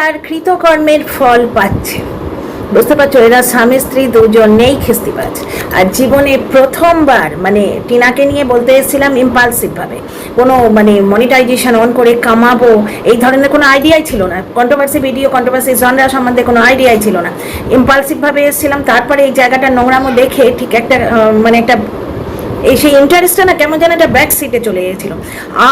তার কৃতকর্মের ফল পাচ্ছে। বুঝতে পারছো, এরা স্বামী স্ত্রী দুজনেই খিস্তিবাজ। আর জীবনে প্রথমবার মানে টিনাকে নিয়ে বলতে এসেছিলাম ইম্পালসিভভাবে, কোনো মানে মনিটাইজেশন অন করে কামাবো এই ধরনের কোনো আইডিয়াই ছিল না, কন্ট্রোভার্সি ভিডিও কন্ট্রোভার্সি জনরা সম্বন্ধে কোনো আইডিয়াই ছিল না, ইম্পালসিভভাবে এসেছিলাম। তারপরে এই জায়গাটা নোংরামো দেখে ঠিক একটা মানে একটা এই সেই ইন্টারেস্টটা না কেমন যেন একটা ব্যাক সিটে চলে গিয়েছিল।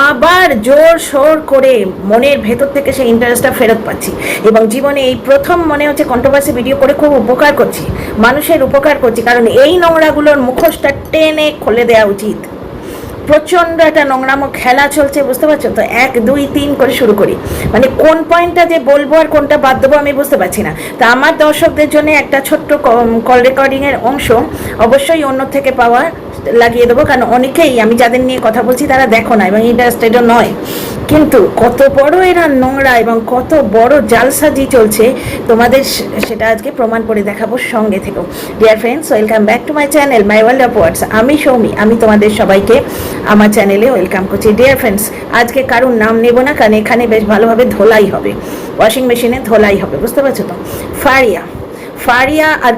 আবার জোর সোর করে মনের ভেতর থেকে সেই ইন্টারেস্টটা ফেরত পাচ্ছি, এবং জীবনে এই প্রথম মনে হচ্ছে কন্ট্রোভার্সি ভিডিও করে খুব উপকার করছি, মানুষের উপকার করছি। কারণ এই নোংরাগুলোর মুখোশটা টেনে খুলে দেওয়া উচিত। প্রচণ্ড একটা নোংরামো খেলা চলছে, বুঝতে পারছো তো? 1 2 3 করে শুরু করি, মানে কোন পয়েন্টটা যে বলবো আর কোনটা বাদ দেবো আমি বুঝতে পারছি না। তা আমার দর্শকদের জন্য একটা ছোট্ট কল রেকর্ডিংয়ের অংশ অবশ্যই অন্য থেকে পাওয়া লাগিয়ে দেবো, কারণ অনেকেই আমি যাদের নিয়ে কথা বলছি তারা দেখো না এবং ইন্টারেস্টেডও নয়, কিন্তু কত বড় এরা নোংরা এবং কত বড় জালসাজি চলছে তোমাদের সেটা আজকে প্রমাণ করে দেখাবো, সঙ্গে থেকেও। Dear friends, welcome back to my channel my world of words. আমি সৌমি, আমি তোমাদের সবাইকে আমার চ্যানেলে ওয়েলকাম করছি। ডিয়ার ফ্রেন্ডস, আজকে কারোর নাম নেব না, কারণ এখানে বেশ ভালোভাবে ধোলাই হবে, ওয়াশিং মেশিনে ধোলাই হবে, বুঝতে পারছো তো? ফারিয়া আর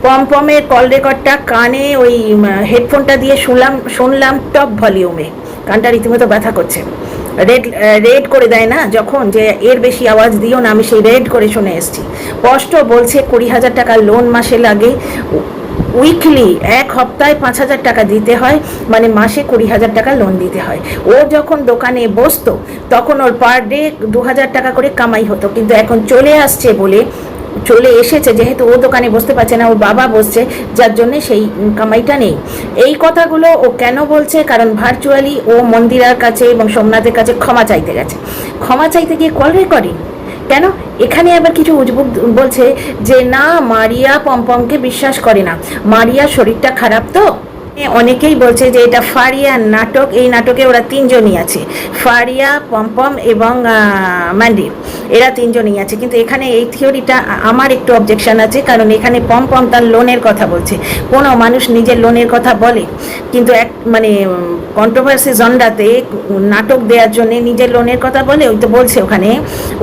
পমপমের কল রেকর্ডটা কানে ওই হেডফোনটা দিয়ে শুনলাম টপ ভলিউমে, কানটা রীতিমতো ব্যথা করছে। রেড করে দেয় না যখন, যে এর বেশি আওয়াজ দিও না, আমি সেই রেড করে শুনে এসেছি। স্পষ্ট বলছে 20,000 টাকা লোন মাসে লাগে, উইকলি 1 সপ্তাহে 5,000 টাকা দিতে হয়, মানে মাসে 20,000 টাকা লোন দিতে হয়। ও যখন দোকানে বসতো তখন ওর পার ডে 2,000 টাকা করে কামাই হতো, কিন্তু এখন চলে এসেছে যেহেতু ও দোকানে বসতে পারছে না, ওর বাবা বসছে, যার জন্যে সেই কামাইটা নেই। এই কথাগুলো ও কেন বলছে? কারণ ভার্চুয়ালি ও মন্দিরার কাছে এবং সোমনাথের কাছে ক্ষমা চাইতে গেছে। ক্ষমা চাইতে গিয়ে কল রেকর্ডিং কেন? এখানে আবার কিছু উজবুক বলছে যে না, মারিয়া পমপমকে বিশ্বাস করে না, মারিয়ার শরীরটা খারাপ তো। অনেকেই বলছে যে এটা ফারিয়া নাটক, এই নাটকে ওরা 3 জনই আছে, ফারিয়া, পমপম এবং ম্যান্ডি, এরা 3 জনই আছে। কিন্তু এখানে এই থিওরিটা আমার একটু অবজেকশন আছে, কারণ এখানে পমপম তার লোনের কথা বলছে। কোনো মানুষ নিজের লোনের কথা বলে, কিন্তু এক মানে কন্ট্রোভার্সি জনরাতে নাটক দেওয়ার জন্য নিজের লোনের কথা বলে। ওই তো বলছে ওখানে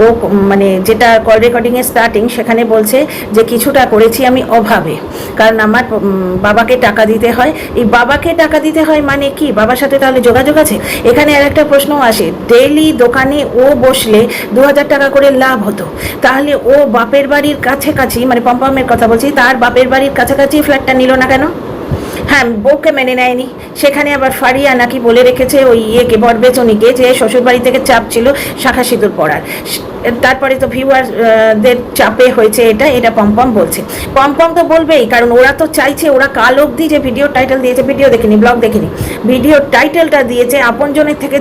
ও মানে যেটা কল রেকর্ডিংয়ের স্টার্টিং, সেখানে বলছে যে কিছুটা করেছি আমি অভাবে, কারণ আমার বাবাকে টাকা দিতে হয়। এই বাবাকে টাকা দিতে হয় মানে কি? বাবার সাথে তাহলে যোগাযোগ আছে? এখানে আর একটা প্রশ্ন আসে, ডেইলি দোকানে ও বসলে 2,000 টাকা করে লাভ হতো, তাহলে ও বাপের বাড়ির কাছাকাছি, মানে পমপমের কথা বলছি, তার বাপের বাড়ির কাছাকাছি ফ্ল্যাটটা নিল না কেন? হ্যাঁ, বউকে মেনে নেয়নি। সেখানে আবার ফারিয়া নাকি বলে রেখেছে ওই ইয়েকে, বরবেচনিকে, যে শ্বশুরবাড়ি থেকে চাপ ছিল শাখা সিঁদুর পড়ার। তারপরে তো ভিউয়ারদের চাপে হয়েছে এটা পমপম বলছে। পমপম তো বলবেই, কারণ ওরা তো চাইছে, ওরা কাল অবধি যে ভিডিও টাইটেল দিয়েছে, ভিডিও দেখিনি, ব্লগ দেখিনি, ভিডিও টাইটেলটা দিয়েছে আপনজনের থেকে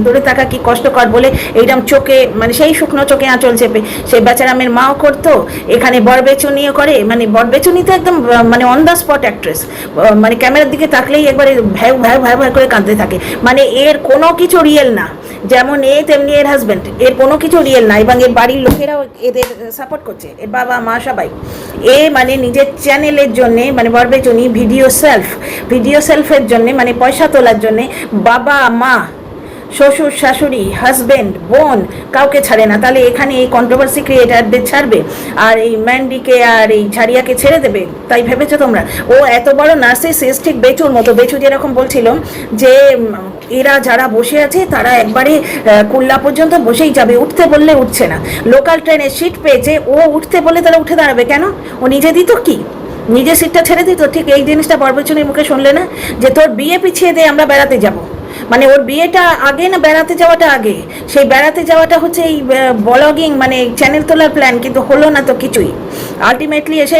দূরে থাকা কি কষ্টকর বলে, এইরকম চোখে মানে সেই শুকনো চোখে আঁচল চেপে সেই বেচারামের মাও করতো, এখানে বরবেচনিও করে। মানে বরবেচনি তো একদম মানে অন দ্য স্পট অ্যাক্ট্রেস, মানে ক্যামেরার দিকে তাকলেই একবারে ভ্যাউ ভ্যাউ ভ্যাউ ভ্যাউ করে কাঁদতে থাকে। মানে এর কোনো কিছু রিয়েল না, যেমন এ তেমনি এর হাজব্যান্ড, এর কোনো কিছু রিয়েল না, এবং এর বাড়ির লোকেরাও এদের সাপোর্ট করছে, এর বাবা মা সবাই। এ মানে নিজের চ্যানেলের জন্যে, মানে বরবেচনি ভিডিও সেলফের জন্যে, মানে পয়সা তোলার জন্যে বাবা মা, শ্বশুর শাশুড়ি, হাজব্যান্ড, বোন কাউকে ছাড়ে না। তাহলে এখানে এই কন্ট্রোভার্সি ক্রিয়েটারদের ছাড়বে আর এই ম্যান্ডিকে আর এই ঝাড়িয়াকে ছেড়ে দেবে? তাই ভেবেছো তোমরা? ও এত বড় নার্সিসিস্ট, ঠিক বেচুর মতো। বেচু যেরকম বলছিল যে এরা যারা বসে আছে তারা একবারে কুল্লা পর্যন্ত বসেই যাবে, উঠতে বললে উঠছে না। লোকাল ট্রেনের সিট পেয়েছে, ও উঠতে বললে তারা উঠে দাঁড়াবে কেন? ও নিজে দিত কি? নিজের সিটটা ছেড়ে দিত? ঠিক এই জিনিসটা বরবেচনির মুখে শুনলে না, যে তোর বিয়ে পিছিয়ে দিয়ে আমরা বেড়াতে যাব। মানে ওর বিয়েটা আগে না বেড়াতে যাওয়াটা আগে? সেই বেড়াতে যাওয়াটা হচ্ছে এই ব্লগিং মানে চ্যানেল তোলার প্ল্যান, কিন্তু হলো না তো কিছুই। আলটিমেটলি এসে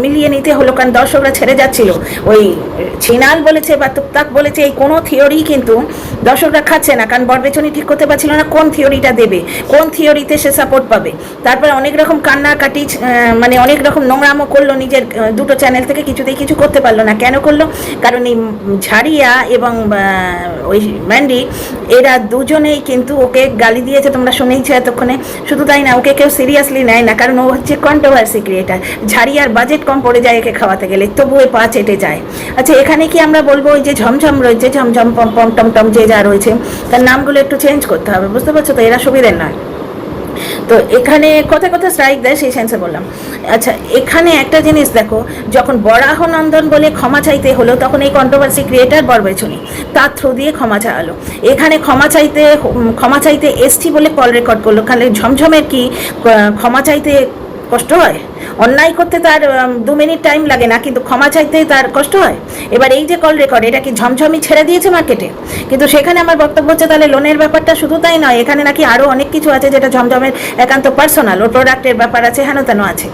মিলিয়ে নিতে হলো, কারণ দর্শকরা ছেড়ে যাচ্ছিল। ওই ছিনাল বলেছে বা তুকতাক বলেছে, এই কোনো থিওরি কিন্তু দর্শকরা খাচ্ছে না, কারণ বরবেচনি ঠিক করতে পারছিল না কোন থিওরিটা দেবে, কোন থিওরিতে সে সাপোর্ট পাবে। তারপরে অনেক রকম কান্নাকাটি, মানে অনেক রকম নোংরামো করলো নিজের দুটো চ্যানেল থেকে, কিছুতেই কিছু করতে পারলো না। কেন করলো? কারণ এই ঝাড়িয়া এবং ওই ম্যান্ডি, এরা দুজনেই কিন্তু ওকে গালি দিয়েছে, তোমরা শুনেইছো এতক্ষণে। শুধু তাই না, ওকে কেউ সিরিয়াসলি নেয় না, কারণ ও হচ্ছে কন্ট্রোভার্সি ক্রিয়েটার। ঝাড়িয়ার বাজেট কম পড়ে যায় একে খাওয়াতে গেলে, তবু ওই পা চেটে যায়। আচ্ছা, এখানে কি আমরা বলবো ওই যে ঝমঝম রয়েছে, ঝমঝম পম পম টম টম যে যা রয়েছে, তার নামগুলো একটু চেঞ্জ করতে হবে, বুঝতে পারছো তো? এরা সুবিধের নয়। তো এখানে কথা কথা স্ট্রাইক দেয়, সেই সেন্সে বললাম। আচ্ছা, এখানে একটা জিনিস দেখো, যখন বরাহনন্দন বলে ক্ষমা চাইতে হলো তখন এই কন্ট্রোভার্সি ক্রিয়েটার বরবেচুনি তার থ্রু দিয়ে ক্ষমা চাওয়ালো। এখানে ক্ষমা চাইতে এসছি বলে কল রেকর্ড করলো। খালি ঝমঝমের কি ক্ষমা চাইতে কষ্ট হয়? অন্যায় করতে তার 2 মিনিট টাইম লাগে না, কিন্তু ক্ষমা চাইতে তার কষ্ট হয়। এবার এই যে কল রেকর্ড, এটা কি ঝমঝমি ছেড়ে দিয়েছে মার্কেটে? কিন্তু সেখানে আমার বক্তব্য হচ্ছে, তাহলে লোনের ব্যাপারটা শুধু তাই নয়, এখানে নাকি আরও অনেক কিছু আছে যেটা ঝমঝমের একান্ত পার্সোনাল, ওর প্রোডাক্টের ব্যাপার আছে, হেন তেন আছে,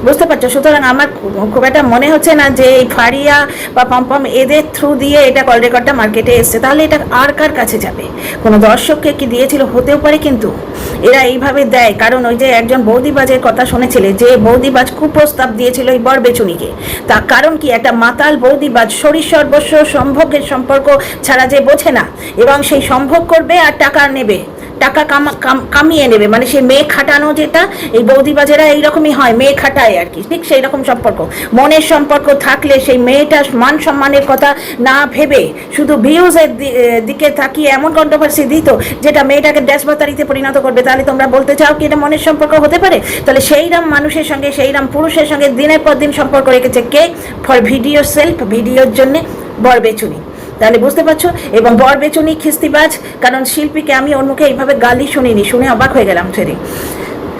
বুঝতে পারছো? সুতরাং আমার খুব একটা মনে হচ্ছে না যে এই ফারিয়া বা পম্পম এদের থ্রু দিয়ে এটা কল রেকর্ডটা মার্কেটে এসছে। তাহলে এটা আর কার কাছে যাবে? কোনো দর্শককে কি দিয়েছিল? হতেও পারে, কিন্তু এরা এইভাবে দেয় কারণ ওই যে একজন বৌদিবাজের কথা শুনেছিলে, যে বৌদিবাজ কুপ্রস্তাব দিয়েছিল এই বরবেচুনিকে, তার কারণ কি? একটা মাতাল বৌদিবাজ শরীর সর্বস্ব সম্ভোগের সম্পর্ক ছাড়া যে বোঝে না, এবং সেই সম্ভোগ করবে আর টাকা নেবে, টাকা কামিয়ে নেবে, মানে সেই মেয়ে খাটানো, যেটা এই বৌদিবাজেরা এইরকমই হয়, মেয়ে খাটায় আর কি, ঠিক সেই রকম সম্পর্ক। মনের সম্পর্ক থাকলে সেই মেয়েটা মান সম্মানের কথা না ভেবে শুধু ভিউজের দিকে তাকিয়ে এমন কন্ট্রোভার্সি দিত যেটা মেয়েটাকে ড্যাশবাতারিতে পরিণত করবে। তাহলে তোমরা বলতে চাও কি এটা মনের সম্পর্ক হতে পারে? তাহলে সেইরাম মানুষের সঙ্গে, সেইরাম পুরুষের সঙ্গে দিনের পর দিন সম্পর্ক রেখেছে কে? ফর ভিডিও সেলফ, ভিডিওর জন্যে বরবেচুনি। তাহলে বুঝতে পারছো? এবং বরবেচুনি খিস্তিবাজ, কারণ শিল্পীকে আমি ওর মুখে এইভাবে গালি শুনিনি, শুনে অবাক হয়ে গেলাম। সেদিন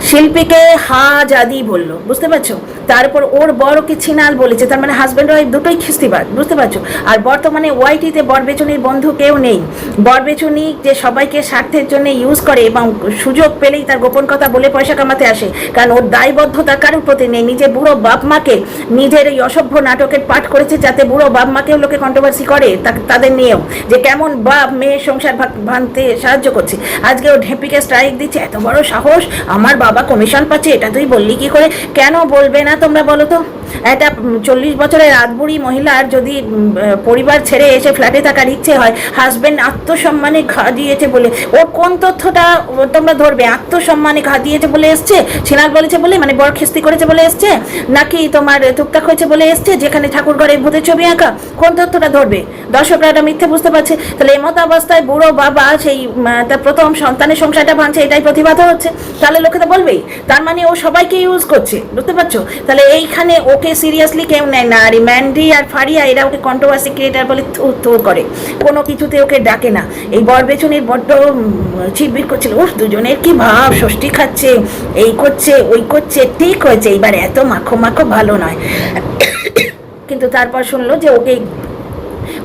শিল্পীকে হাজাদি বললো, বুঝতে পারছো? তারপর ওর বড়কে ছিনাল বলেছে, তার মানে হাজব্যান্ড ওয়াইফ দুটোই খিস্তিবাজ, বুঝতে পারছো? আর বর্তমানে ওয়াইটিতে বরবেচুনির বন্ধু কেউ নেই। বরবেচুনি যে সবাইকে স্বার্থের জন্য ইউজ করে এবং সুযোগ পেলেই তার গোপন কথা বলে পয়সা কামাতে আসে, কারণ ওর দায়বদ্ধতা কারোর প্রতি নেই। নিজে বুড়ো বাপ মাকে নিজের এই অসভ্য নাটকের পাঠ করেছে, যাতে বুড়ো বাপ মাকেও লোকে কন্ট্রোভার্সি করে তাদের নিয়েও, যে কেমন বাপ মেয়ের সংসার ভাঙতে সাহায্য করছে। আজকে ও ঢেপিকে স্ট্রাইক দিচ্ছে, এত বড় সাহস, আমার বাবা কমিশন পাচ্ছে, এটা তুই বললি কি করে? কেন বলবে না তোমরা বলো তো? একটা 40 বছরের রাতবুড়ি মহিলার যদি পরিবার ছেড়ে এসে ফ্ল্যাটে থাকার ইচ্ছে হয়, হাজব্যান্ড আত্মসম্মানে ঘা দিয়েছে বলে, ওর কোন তথ্যটা তোমরা ধরবে? আত্মসম্মানে ঘা দিয়েছে বলে এসছে, ছিনাল বলেছে বলে, মানে বর খিস্তি করেছে বলে এসছে, নাকি তোমার টুকটাক হয়েছে বলে এসছে যেখানে ঠাকুর ঘরে ভূতের ছবি আঁকা? কোন তথ্যটা ধরবে? দর্শকরা এটা মিথ্যে বুঝতে পারছে। তাহলে এমত অবস্থায় বুড়ো বাবা সেই তার প্রথম সন্তানের সংসারটা ভাঙছে, এটাই প্রতিবাদ হচ্ছে। তাহলে লোকে তো বলবেই, তার মানে ও সবাইকে ইউজ করছে, বুঝতে পারছো? তাহলে এইখানে ওকে সিরিয়াসলি কেউ নেয় না। আর ম্যান্ডি আর ফারিয়া এরা ওকে কন্ট্রোভার্সি ক্রিয়েটার বলে থু করে, কোনো কিছুতে ওকে ডাকে না। এই বরবেচুনির বড্ড চিরবির করছিল, ও দুজনের কি ভাব, ষষ্ঠী খাচ্ছে, এই করছে ওই করছে, ঠিক হয়েছে, এইবার এত মাখো মাখো ভালো নয়। কিন্তু তারপর শুনলো যে ওকে,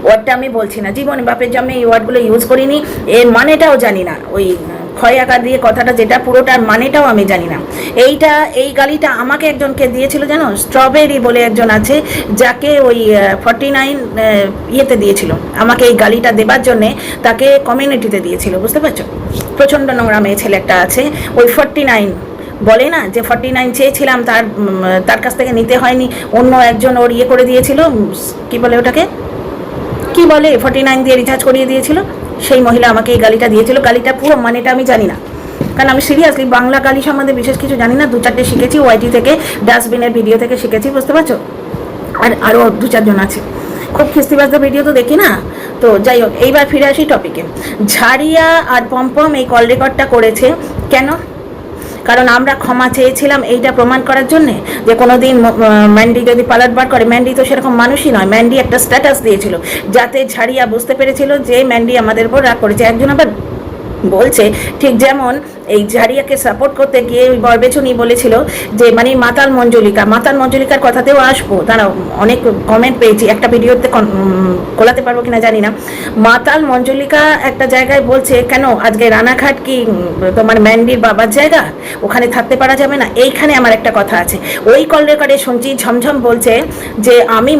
ওয়ার্ডটা আমি বলছি না, জীবনে বাপের জন্মে এই ওয়ার্ডগুলো ইউজ করিনি, এর মানেটাও জানি না। ওই ক্ষয় আকার দিয়ে কথাটা যেটা, পুরোটার মানেটাও আমি জানি না। এই গালিটা আমাকে একজনকে দিয়েছিল জানো, স্ট্রবেরি বলে একজন আছে, যাকে ওই 49 ইয়েতে দিয়েছিল আমাকে এই গালিটা দেবার জন্যে, তাকে কমিউনিটিতে দিয়েছিল, বুঝতে পারছো? প্রচণ্ড নোংরা মেয়ে ছেলে একটা আছে, ওই 49 বলে না, যে 49 চেয়েছিলাম, তার কাছ থেকে নিতে হয়নি, অন্য একজন ওর ইয়ে করে দিয়েছিল, কি বলে ওটাকে, কি বলে, 49 দিয়ে রিচার্জ করিয়ে দিয়েছিল। সেই মহিলা আমাকে এই গালিটা দিয়েছিল। গালিটা পুরো মানেটা আমি জানি না, কারণ আমি সিরিয়াসলি বাংলা গালি সম্বন্ধে বিশেষ কিছু জানি না। 2-4টে শিখেছি ওয়াইটি থেকে, ডাস্টবিনের ভিডিও থেকে শিখেছি, বুঝতে পারছো? আর আরও 2-4 জন আছে, খুব খিস্তিবাজদের ভিডিও তো দেখি না। তো যাই হোক, এইবার ফিরে আসি টপিকে। ঝাড়িয়া আর পম্পম এই কল রেকর্ডটা করেছে কেন? কারণ আমরা ক্ষমা চেয়েছিলাম এইটা প্রমাণ করার জন্যে, যে কোনো দিন ম্যান্ডি যদি পালাটবার করে, ম্যান্ডি তো সেরকম মানুষই নয়, ম্যান্ডি একটা স্ট্যাটাস দিয়েছিল যাতে ঝাড়িয়া বুঝতে পেরেছিল যে ম্যান্ডি আমাদের উপর রাগ করেছে। একজন আবার বলছে, ঠিক যেমন এই ঝাড়িয়াকে সাপোর্ট করতে গিয়ে ওই বরবেচুনি বলেছিল যে মানে মাতাল মঞ্জুলিকার কথাতেও আসবো, তারা অনেক কমেন্ট পেয়েছি, একটা ভিডিওতে কোলাতে পারবো কিনা জানি না। মাতাল মঞ্জুলিকা একটা জায়গায় বলছে, কেন আজকে রানাঘাট কি তোমার ম্যান্ডির বাবার জায়গা, ওখানে থাকতে পারা যাবে না? এইখানে আমার একটা কথা আছে, ওই কল রেকর্ডে শুনছি ঝমঝম বলছে যে আমি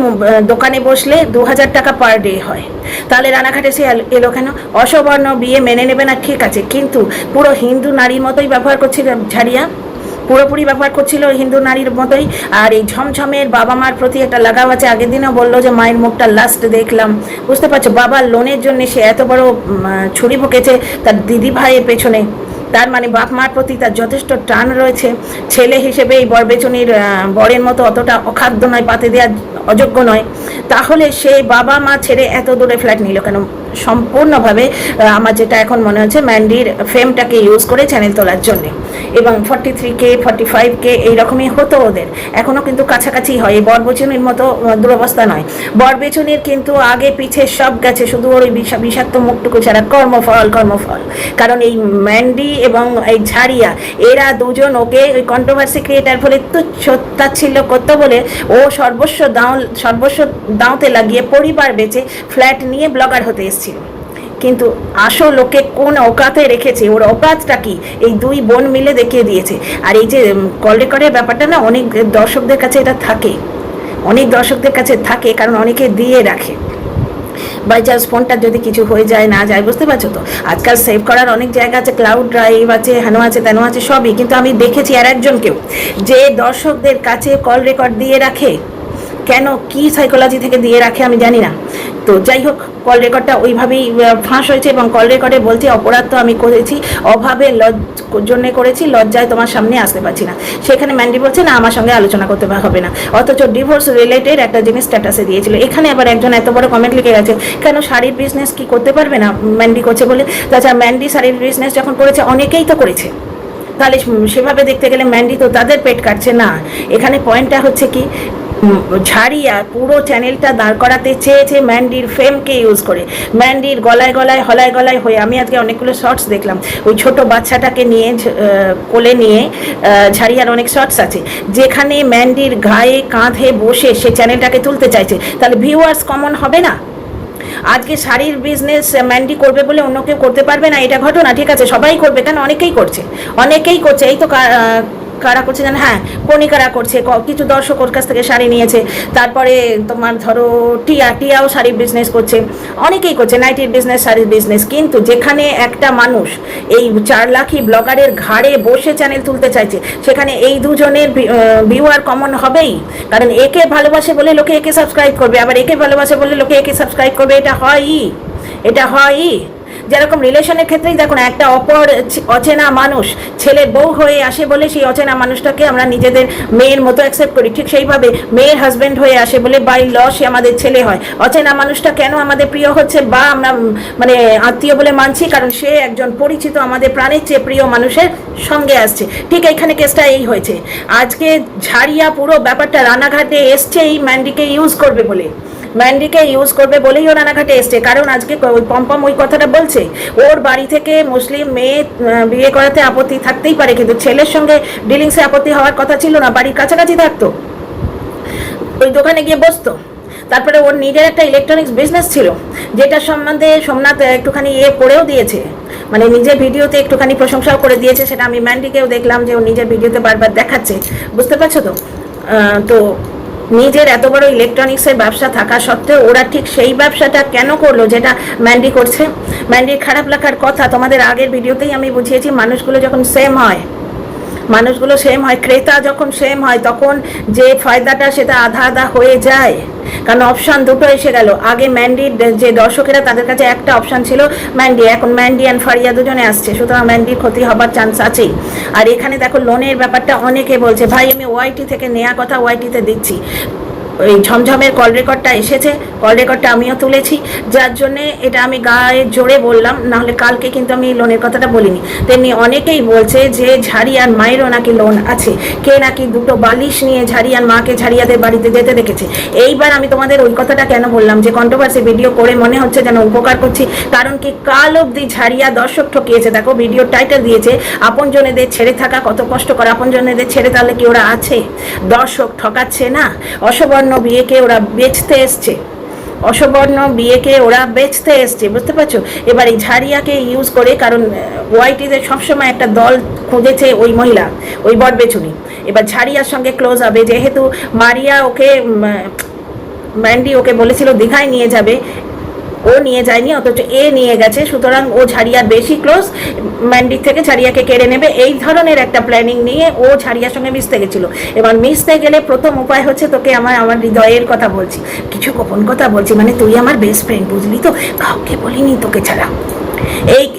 দোকানে বসলে 2000 টাকা পার ডে হয়, তাহলে রানাঘাটে সে এলো কেন? অসবর্ণ বিয়ে মেনে নেবে না, ঠিক আছে, কিন্তু পুরো হিন্দু নারীর মতোই ব্যবহার করছিল ঝাড়িয়া, পুরোপুরি ব্যবহার করছিল হিন্দু নারীর মতোই। আর এই ঝমঝমের বাবা মার প্রতি একটা লাগাও আছে। আগের দিনও বললো যে মায়ের মুখটা লাস্ট দেখলাম, বুঝতে পারছো? বাবার লোনের জন্য সে এত বড় ছুরি ভুকেছে তার দিদি ভাইয়ের পেছনে, তার মানে বাপ মার প্রতি তার যথেষ্ট টান রয়েছে। ছেলে হিসেবে এই বরবেচুনির বরের মতো অতটা অখাদ্য নয়, পাতে দেওয়ার অযোগ্য নয়। তাহলে সে বাবা মা ছেড়ে এত দূরে ফ্ল্যাট নিল কেন? সম্পূর্ণভাবে আমার যেটা এখন মনে হচ্ছে ম্যান্ডির ফেমটাকে ইউজ করে চ্যানেল তোলার জন্যে। এবং 43K 45K এইরকমই হতো ওদের, এখনও কিন্তু কাছাকাছি হয়, এই বরবেচুনির মতো দুরবস্থা নয়। বরবেচুনির কিন্তু আগে পিছে সব গেছে, শুধু ওর ওই বিষাক্ত মুখটুকু ছাড়া কর্মফল। কারণ এই ম্যান্ডি এবং এই ঝাড়িয়া এরা দুজন ওকে ওই কন্ট্রোভার্সি ক্রিয়েটার বলে তুচ্ছতাচ্ছিল্য করতো বলে ও সর্বস্ব দাঁওতে লাগিয়ে পরিবার বেচে ফ্ল্যাট নিয়ে ব্লগার হতে এসেছিল। কিন্তু আসল লোকে কোন অকাতে রেখেছে, ওর অকাতটা কি এই দুই বোন মিলে দেখিয়ে দিয়েছে। আর এই যে কল রেকর্ডের ব্যাপারটা না, অনেক দর্শকদের কাছে এটা থাকে, কারণ অনেকে দিয়ে রাখে বাই চান্স ফোনটা যদি কিছু হয়ে যায় না যায়, বুঝতে পারছো তো। আজকাল সেভ করার অনেক জায়গা আছে, ক্লাউড ড্রাইভ আছে, হেন আছে তেন আছে সবই, কিন্তু আমি দেখেছি আর একজনকেও যে দর্শকদের কাছে কল রেকর্ড দিয়ে রাখে। কেন, কি সাইকোলজি থেকে দিয়ে রাখে আমি জানি না। তো যাই হোক, কল রেকর্ডটা ওইভাবেই ফাঁস হয়েছে এবং কল রেকর্ডে বলছে অপরাধ তো আমি করেছি, অভাবে জন্যে করেছি, লজ্জায় তোমার সামনে আসতে পারছি না। সেখানে ম্যান্ডি বলছে না আমার সঙ্গে আলোচনা করতে হবে না, অথচ ডিভোর্স রিলেটেড একটা জিনিস স্ট্যাটাসে দিয়েছিল। এখানে আবার একজন এত বড় কমেন্ট লিখে গেছে, কেন শাড়ির বিজনেস কি করতে পারবে না ম্যান্ডি করছে বলে। তাছাড়া ম্যান্ডি শাড়ির বিজনেস যখন করেছে অনেকেই তো করেছে, তাহলে সেভাবে দেখতে গেলে ম্যান্ডি তো তাদের পেট কাটছে না। এখানে পয়েন্টটা হচ্ছে কি, ঝাড়িয়া পুরো চ্যানেলটা দাঁড় করাতে চেয়েছে ম্যান্ডির ফেমকে ইউজ করে, ম্যান্ডির হলায় গলায় হয়ে। আমি আজকে অনেকগুলো শর্টস দেখলাম, ওই ছোট বাচ্চাটাকে নিয়ে কোলে নিয়ে ঝাড়িয়ার অনেক শর্টস আছে, যেখানে ম্যান্ডির গায়ে কাঁধে বসে সে চ্যানেলটাকে তুলতে চাইছে। তাহলে ভিউয়ার্স কমন হবে না? আজকে শাড়ির বিজনেস ম্যান্ডি করবে বলে অন্য কেউ করতে পারবে না, এটা ঘটনা। ঠিক আছে, সবাই করবে, কেন অনেকেই করছে। এই তো কারা করছে জানেন? হ্যাঁ, কণিকারা করছে, কিছু দর্শক ওর কাছ থেকে শাড়ি নিয়েছে। তারপরে তোমার ধরো টিয়াও শাড়ির বিজনেস করছে, অনেকেই করছে নাইটির বিজনেস, শাড়ির বিজনেস। কিন্তু যেখানে একটা মানুষ এই 4 লাখই ব্লগারের ঘাড়ে বসে চ্যানেল তুলতে চাইছে, সেখানে এই দুজনের ভিউয়ার কমন হবেই। কারণ একে ভালোবাসে বলে লোকে একে সাবস্ক্রাইব করবে, আবার একে ভালোবাসে বলে লোকে একে সাবস্ক্রাইব করবে। এটা হয়ই। যেরকম রিলেশনের ক্ষেত্রেই দেখো না, একটা অচেনা মানুষ ছেলের বউ হয়ে আসে বলে সেই অচেনা মানুষটাকে আমরা নিজেদের মেয়ের মতো অ্যাকসেপ্ট করি, ঠিক সেইভাবে মেয়ের হাজব্যান্ড হয়ে আসে বলে বাই ল সে আমাদের ছেলে হয়। অচেনা মানুষটা কেন আমাদের প্রিয় হচ্ছে বা আমরা মানে আত্মীয় বলে মানছি? কারণ সে একজন পরিচিত আমাদের প্রাণের চেয়ে প্রিয় মানুষের সঙ্গে আসছে। ঠিক এইখানে কেসটা এই হয়েছে। আজকে ঝাড়িয়া পুরো ব্যাপারটা রানাঘাটে এসছে এই ম্যান্ডিকে ইউজ করবে বলেই ও রানাঘাটে এসছে। কারণ আজকে ওই পম্পম ওই কথাটা বলছে, ওর বাড়ি থেকে মুসলিম মেয়ে বিয়ে করাতে আপত্তি থাকতেই পারে, কিন্তু ছেলের সঙ্গে ডিলিংসে আপত্তি হওয়ার কথা ছিল না। বাড়ির কাছাকাছি থাকতো, ওই দোকানে গিয়ে বসতো। তারপরে ওর নিজের একটা ইলেকট্রনিক্স বিজনেস ছিল, যেটা সম্বন্ধে সোমনাথ একটুখানি করেও দিয়েছে, মানে নিজের ভিডিওতে একটুখানি প্রশংসাও করে দিয়েছে। সেটা আমি ম্যান্ডিকেও দেখলাম যে ও নিজের ভিডিওতে বারবার দেখাচ্ছে, বুঝতে পারছো তো। তো নিজের এত বড় ইলেকট্রনিক্সের ব্যবসা থাকা সত্ত্বেও ওরা ঠিক সেই ব্যবসাটা কেন করলো যেটা ম্যান্ডি করছে? ম্যান্ডির খারাপ লাগার কথা তোমাদের আগের ভিডিওতেই আমি বুঝিয়েছি। মানুষগুলো যখন সেম হয়, ক্রেতা যখন সেম হয়, তখন যে ফায়দাটা সেটা আধা হয়ে যায়। কারণ অপশান দুটো এসে গেল। আগে ম্যান্ডির যে দর্শকেরা তাদের কাছে একটা অপশান ছিল ম্যান্ডি, এখন ম্যান্ডি অ্যান্ড ফারিয়া দুজনে আসছে, সুতরাং ম্যান্ডির ক্ষতি হবার চান্স আছেই। আর এখানে দেখো লোনের ব্যাপারটা অনেকে বলছে, ভাই আমি ওয়াইটি থেকে নেওয়া কথা ওয়াইটিতে দিচ্ছি। এই ঝমঝমের কল রেকর্ডটা এসেছে, কল রেকর্ডটা আমিও তুলেছি, যার জন্যে এটা আমি গায়ে জোরে বললাম, নাহলে কালকে কিন্তু আমি লোনের কথাটা বলিনি। তেমনি অনেকেই বলছে যে ঝাড়িয়ার মায়েরও নাকি লোন আছে, কে নাকি 2টো বালিশ নিয়ে ঝাড়িয়ার মাকে ঝাড়িয়াদের বাড়িতে যেতে দেখেছে। এইবার আমি তোমাদের ওই কথাটা কেন বললাম যে কন্ট্রোভার্সি ভিডিও করে মনে হচ্ছে যেন উপকার করছি, কারণ কি কাল অবধি ঝাড়িয়া দর্শক ঠকিয়েছে। দেখো ভিডিও টাইটেল দিয়েছে আপনজনেদের ছেড়ে থাকা কত কষ্টকর, আপনজনেদের ছেড়ে তাহলে কি ওরা আছে? দর্শক ঠকাচ্ছে না, অসবর্ণ বিয়েকে ওরা বেচতে এসছে, বুঝতে পারছো। এবার এই ঝাড়িয়াকে ইউজ করে, কারণ ওয়াইটিতে সবসময় একটা দল খুঁজেছে ওই মহিলা, ওই বরবেচুনি। এবার ঝাড়িয়ার সঙ্গে ক্লোজ হবে, যেহেতু ম্যান্ডি ওকে বলেছিল দীঘায় নিয়ে যাবে, ও নিয়ে যায়নি, অথচ নিয়ে গেছে। সুতরাং ও ঝাড়িয়ার বেশি ক্লোজ, ম্যান্ডির থেকে ঝাড়িয়াকে কেড়ে নেবে, এই ধরনের একটা প্ল্যানিং নিয়ে ও ঝাড়িয়ার সঙ্গে মিশতে গেছিল। এবার মিশতে গেলে প্রথম উপায় হচ্ছে তোকে আমার হৃদয়ের কথা বলছি, কিছু গোপন কথা বলছি, মানে তুই আমার বেস্ট ফ্রেন্ড, বুঝলি তো, কাউকে বলিনি তোকে ছাড়া।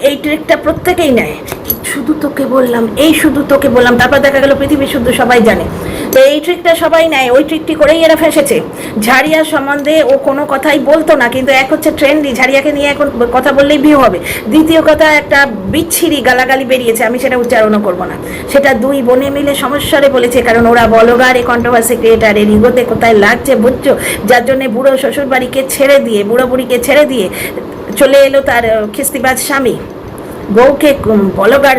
এই ট্রিকটা প্রত্যেকেই নেয়, শুধু তোকে বললাম, এই শুধু তোকে বললাম, তারপর দেখা গেল পৃথিবী শুদ্ধ সবাই জানে। তো এই ট্রিকটা সবাই নেয়, ওই ট্রিকটি করেই এরা ফেসেছে। ঝাড়িয়া সম্বন্ধে ও কোনো কথাই বলতো না, কিন্তু এক হচ্ছে ট্রেন্ডি, ঝাড়িয়াকে নিয়ে এখন কথা বললেই ভিউ হবে। দ্বিতীয় কথা, একটা বিচ্ছিরি গালাগালি বেরিয়েছে, আমি সেটা উচ্চারণও করবো না, সেটা দুই বোনে মিলে সমস্যারে বলেছে, কারণ ওরা বলগার এই কন্ট্রোভার্সি ক্রিয়েটারের ইগোতে কোথায় লাগছে বুঝছো, যার জন্য বুড়ো শ্বশুর বাড়িকে ছেড়ে দিয়ে, বুড়ো বুড়িকে ছেড়ে দিয়ে চলে এলো তার খিস্তিবাজ স্বামী। বউকে বলগার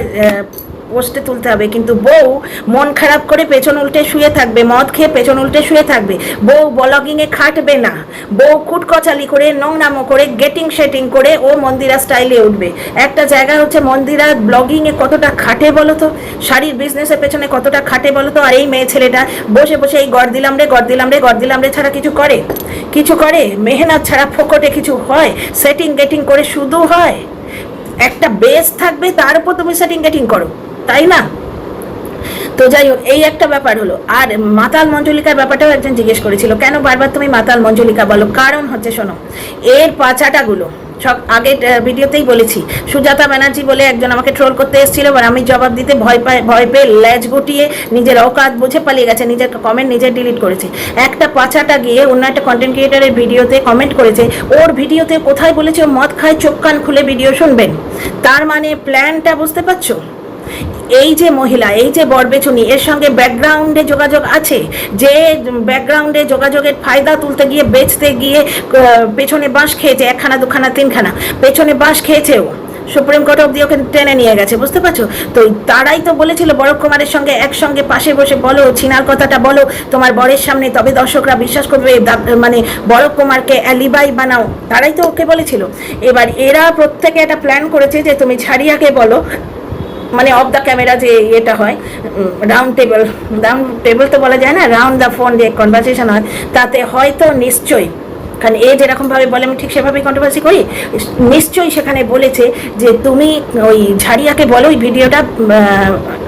পোস্টে তুলতে হবে, কিন্তু বউ মন খারাপ করে পেছন উল্টে শুয়ে থাকবে, মদ খেয়ে পেছন উল্টে শুয়ে থাকবে, বউ ব্লগিংয়ে খাটবে না, বউ কুটকচালি করে নোংরামো করে গেটিং সেটিং করে ও মন্দিরা স্টাইলে উঠবে। একটা জায়গা হচ্ছে মন্দিরা ব্লগিংয়ে কতটা খাটে বলো তো, শাড়ির বিজনেসের পেছনে কতটা খাটে বলো তো, আর এই মেয়ে ছেলেটা বসে বসে এই গড় দিলাম রে গড় দিলাম রে গড় দিলাম রে ছাড়া কিছু করে, কিছু করে মেহনত ছাড়া ফোকটে কিছু হয়? সেটিং গেটিং করে শুধু হয়? একটা বেস থাকবে, তার উপর তুমি সেটিং গেটিং করো, তাই না? তো যাই হোক, এই একটা ব্যাপার হলো। আর মাতাল মঞ্জুলিকার ব্যাপারটাও একজন জিজ্ঞেস করেছিল, কেন বারবার তুমি মাতাল মঞ্জুলিকা বলো? কারণ হচ্ছে, শোনো, এর পাচাটাগুলো সব আগের ভিডিওতেই বলেছি। সুজাতা ব্যানার্জি বলে একজন আমাকে ট্রোল করতে এসেছিল, এবার আমি জবাব দিতে ভয় পেয়ে ল্যাজ গুটিয়ে নিজের অকাত বুঝে পালিয়ে গেছে, নিজের কমেন্ট নিজে ডিলিট করেছে। একটা পাচাটা গিয়ে অন্য একটা কন্টেন্ট ক্রিয়েটারের ভিডিওতে কমেন্ট করেছে, ওর ভিডিওতে কোথায় বলেছে ও মদ খায়, চোখ কান খুলে ভিডিও শুনবেন। তার মানে প্ল্যানটা বুঝতে পারছো? এই যে মহিলা, এই যে বরবেচুনি, এর সঙ্গে ব্যাকগ্রাউন্ডে যোগাযোগ আছে, যে ব্যাকগ্রাউন্ডে যোগাযোগের ফায়দা তুলতে গিয়ে, বেচতে গিয়ে পেছনে বাঁশ খেয়েছে, একখানা দুখানা তিনখানা পেছনে বাঁশ খেয়েছেও, সুপ্রিম কোর্ট অব্দি ওকে টেনে নিয়ে গেছে, বুঝতে পারছো? তো তারাই তো বলেছিল বরক কুমারের সঙ্গে একসঙ্গে পাশে বসে বলো, চিনার কথাটা বলো তোমার বরের সামনে, তবে দর্শকরা বিশ্বাস করবে, মানে বরক কুমারকে অ্যালিবাই বানাও, তারাই তো ওকে বলেছিল। এবার এরা প্রত্যেকে একটা প্ল্যান করেছে যে তুমি ঝাড়িয়াকে বলো, মানে অফ দ্য ক্যামেরা যে এটা হয়, রাউন্ড টেবিল তো বলা যায় না, রাউন্ড দ্য ফোন যে কনভারসেশন হয়, তাতে হয়তো নিশ্চয়ই, কারণ এ যেরকমভাবে বলে আমি ঠিক সেভাবেই কন্ট্রোভার্সি করি, নিশ্চয়ই সেখানে বলেছে যে তুমি ওই ঝাড়িয়াকে বলো ওই ভিডিওটা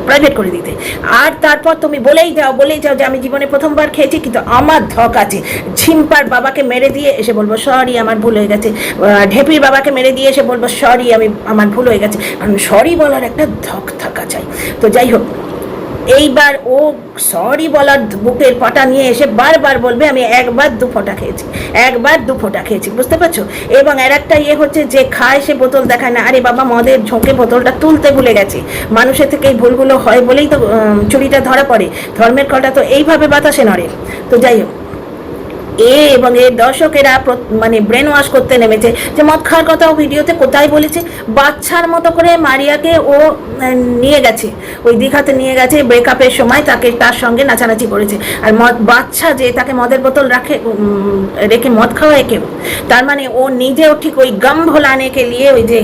প্রাইভেট করে দিতে, আর তারপর তুমি বলেই যাও যে আমি জীবনে প্রথমবার খেয়েছি, কিন্তু আমার ধক আছে, ঝিম্পার বাবাকে মেরে দিয়ে এসে বলবো সরি আমার ভুল হয়ে গেছে, ঢেপির বাবাকে মেরে দিয়ে এসে বলবো সরি আমার ভুল হয়ে গেছে, কারণ সরি বলার একটা ধক থাকা চাই। তো যাই হোক, এইবার ও সরি বলার বুকের পাটা নিয়ে এসে বারবার বলবে আমি একবার দু ফোঁটা খেয়েছি, বুঝতে পারছো? এবং আর একটা ইয়ে হচ্ছে, যে খায় সে বোতল দেখায় না, আরে বাবা মদের ঝোঁকে বোতলটা তুলতে ভুলে গেছে, মানুষের থেকে এই ভুলগুলো হয় বলেই তো চুরিটা ধরা পড়ে, ধর্মের কটা তো এইভাবে বাতাসে নড়ে। তো যাই হোক, এবং এর দর্শকেরা মানে ব্রেন ওয়াশ করতে নেমেছে, যে মদ খাওয়ার কথাও ভিডিওতে কোথায় বলেছে, বাচ্চার মতো করে মারিয়াকে ও নিয়ে গেছে, ওই দীঘাতে নিয়ে গেছে, ব্রেকআপের সময় তার সঙ্গে নাচানাচি করেছে, আর বাচ্চা যে তাকে মদের বোতল রেখে মদ খাওয়ায় কেউ, তার মানে ও নিজেও ঠিক ওই গম ভোলানেকে নিয়ে, ওই যে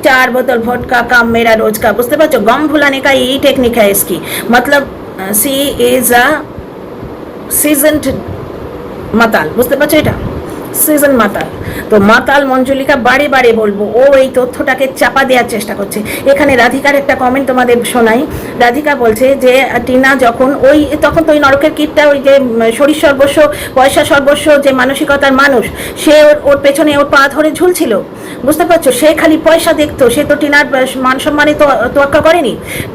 4 বোতল ভোটকা কাম মেরা রোজকা, বুঝতে পারছো? গম ভোলানে কা এই টেকনিক है इसकी, मतलब सी इज अ सीजन्ड মাতাল, বুঝতে পারছো? এটা সিজন মাতাল। তো মাতাল মঞ্জুলিকা বারে বারে বলবো, ও এই তথ্যটাকে চাপা দেওয়ার চেষ্টা করছে। এখানে রাধিকার একটা কমেন্ট তোমাদের শোনাই। রাধিকা বলছে যে টিনা যখন তখন তো ওই নরকের কীটটা, ওই যে শরীর সর্বস্ব পয়সা সর্বস্ব যে মানসিকতার মানুষ, সে ওর পেছনে ওর পা ধরে ঝুলছিল, বুঝতে পারছো? সে খালি পয়সা দেখতো, সে তো টিনার মান সম্মানে তো তোয়াক্কা করেনি।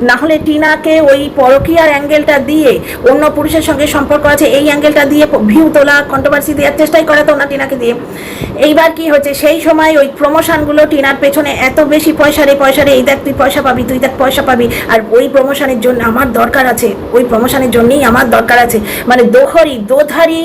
না হলে টিনাকে ওই পরকীয়ার অ্যাঙ্গেলটা দিয়ে, অন্য পুরুষের সঙ্গে সম্পর্ক আছে এই অ্যাঙ্গেলটা দিয়ে ভিউ তোলা, কন্ট্রোভার্সি দেওয়ার চেষ্টাই করা তো না টিনাকে দিয়ে। এইবার কি হচ্ছে, সেই সময় ওই প্রমোশনগুলো টিনার পেছনে এত বেশি পয়সা রে, এই দেখ তুই পয়সা পাবি, তুই দেখ পয়সা পাবি, আর ওই প্রমোশনের জন্য আমার দরকার আছে, ওই প্রমোশনের জন্যই আমার দরকার আছে, মানে দোধারি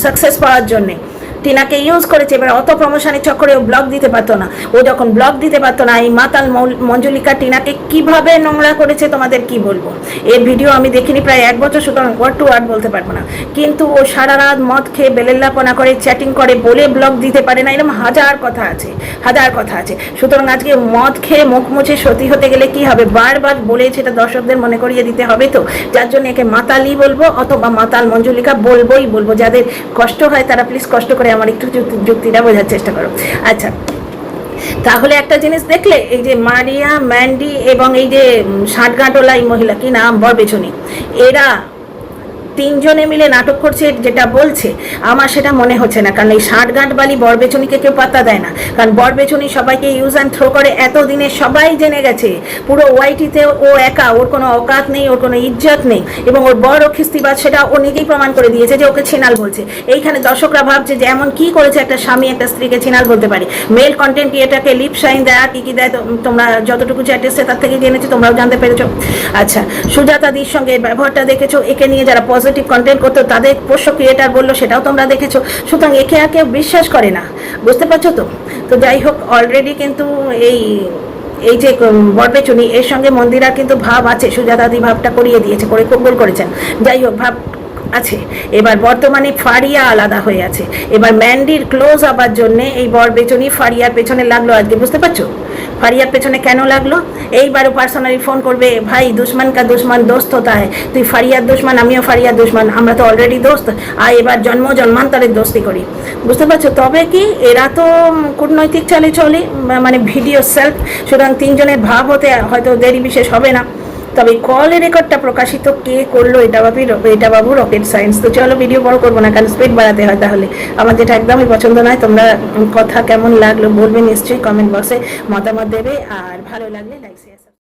সাকসেস পাওয়ার জন্যে টিনাকে ইউজ করেছে। এবার অত প্রমোশনের চক্করে ও ব্লগ দিতে পারতো না, ও যখন ব্লগ দিতে পারতো না, এই মাতাল মঞ্জুলিকা টিনাকে কিভাবে নোংরা করেছে তোমাদের কি বলবো। এর ভিডিও আমি দেখিনি প্রায় 1 বছর, সুতরাং ওয়ার্ড টু ওয়ার্ড বলতে পারবো না, কিন্তু ও সারা রাত মদ খেয়ে বেলেল্লাপনা করে, চ্যাটিং করে বলে ব্লগ দিতে পারে না, এরকম হাজার কথা আছে। সুতরাং আজকে মদ খেয়ে মুখ মুছে সতী হতে গেলে কি হবে, বারবার বলে সেটা দর্শকদের মনে করিয়ে দিতে হবে, তো যার জন্য একে মাতালই বলবো, অথবা মাতাল মঞ্জুলিকা বলবো। যাদের কষ্ট হয় তারা প্লিজ কষ্ট করে আমার একটু যুক্তিটা বোঝার চেষ্টা করো। আচ্ছা, তাহলে একটা জিনিস দেখলে, এই যে মারিয়া, ম্যান্ডি এবং এই যে ষাটগাঁটোলা এই মহিলা, কি নাম, বরবেচুনি, এরা তিনজনে মিলে নাটক করছে যেটা বলছে, আমার সেটা মনে হচ্ছে না। কারণ এই ষাটগাঁট বালি বরবেচনিকে কেউ পাত্তা দেয় না, কারণ বরবেচনি সবাইকে ইউজ অ্যান্ড থ্রো করে। এতদিনে সবাই জেনে গেছে পুরো ওয়াইটিতে ও একা, ওর কোনো অকাত নেই, ওর কোনো ইজ্জত নেই, এবং ওর বড় খিস্তিবাজ সেটা ও নিজেই প্রমাণ করে দিয়েছে যে ওকে ছিনাল বলছে। এইখানে দর্শকরা ভাবছে যে এমন কি করেছে একটা স্বামী একটা স্ত্রীকে ছিনাল বলতে পারে। মেল কন্টেন্ট ক্রিয়েটারকে লিপ শাইন দেয়, কি কি দেয় তোমরা যতটুকু চ্যাট এসছে তার থেকে জেনেছো, তোমরাও জানতে পেরেছো। আচ্ছা, সুজাতাদির সঙ্গে ব্যবহারটা দেখেছো, একে নিয়ে যারা পজিটিভ কন্টেন্ট করতো তাদের পোষ্য ক্রিয়েটার বললো, সেটাও তোমরা দেখেছো। সুতরাং একে আর কেউ বিশ্বাস করে না, বুঝতে পারছো তো। তো যাই হোক, অলরেডি কিন্তু এই যে বরবেচনি এর সঙ্গে মন্দিরার কিন্তু ভাব আছে, সুজাতাদি ভাবটা করিয়ে দিয়েছে, করে কবুল করেছেন। যাই হোক, ভাব আছে। এবার বর্তমানে ফারিয়া আলাদা হয়ে আছে। এবার ম্যান্ডির ক্লোজ হবার জন্য এই বরবেচনি ফারিয়ার পেছনে লাগলো আজকে, বুঝতে পারছো? ফারিয়ার পেছনে কেন লাগলো? এইবারও পার্সোনালি ফোন করবে, ভাই দুশ্মন কা দুশ্মন দোস্ত হতা হয়, তুই ফারিয়ার দুশ্মন, আমিও ফারিয়ার দুশ্মন, আমরা তো অলরেডি দোস্ত, আর এবার জন্মান্তরের দোস্তি করি, বুঝতে পারছো? তবে কি এরা তো কূটনৈতিক চালে চলে, মানে ভিডিও সেলফ, সুতরাং তিনজনের ভাব হতে হয়তো দেরি বিশেষ হবে না। তবে কল রেকর্ডটা প্রকাশিত কে করলো এটা বাবু রকেট সায়েন্স। তো চলো, ভিডিও বড় করবো না, কারণ স্পিড বাড়াতে হয় তাহলে। আমার যেটা একদমই পছন্দ নয়। তোমরা কথা কেমন লাগলো বলবে নিশ্চয়ই, কমেন্ট বক্সে মতামত দেবে, আর ভালো লাগলে লাইক শেয়ার।